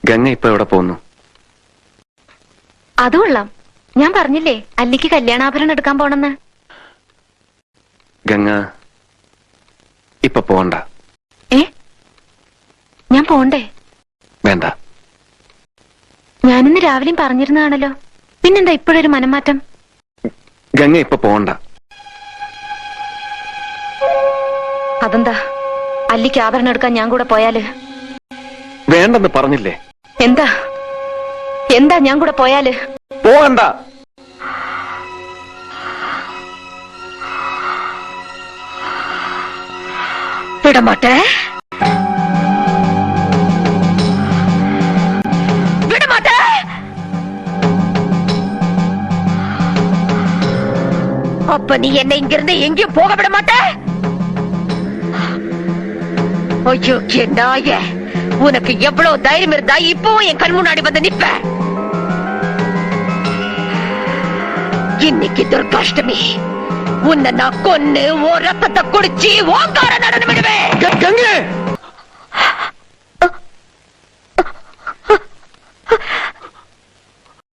ഗംഗ ഇപ്പൊ എവിടെ പോകുന്നു? അത് കൊള്ളാം. ഞാൻ പറഞ്ഞില്ലേ അല്ലിക്ക് കല്യാണാഭരണം എടുക്കാൻ പോണെന്ന്. ഗംഗ ഇപ്പൊ പോണ്ട. ഞാൻ പോണ്ടേ? വേണ്ട. ഞാനിന്ന് രാവിലെയും പറഞ്ഞിരുന്നതാണല്ലോ, പിന്നെന്താ ഇപ്പോഴൊരു മനംമാറ്റം? ഗംഗ ഇപ്പൊ പോണ്ട. അതെന്താ? അല്ലിക്ക് ആഭരണം എടുക്കാൻ ഞാൻ കൂടെ പോയാല്? വേണ്ടെന്ന് പറഞ്ഞില്ലേ? എന്താ എന്താ ഞാൻ കൂടെ പോയാല്? പോകണ്ട. വിടമാട്ടെ, വിടമാട്ടെ. அப்ப நீ என்னை இங்கிருந்து எங்கேயும் போக விட மாட்ட? ஐயோ நாய, உனக்கு எவ்வளவு தைரியம் இருந்தா இப்பவும் என் கண் முன்னாடி வந்து நிப்ப? இன்னைக்கு துர்காஷ்டமி, உன்னை நான் கொன்னு ஓ ரத்தத்தை குடிச்சு ஓங்கார நடனம் விடுவேன். ഗംഗ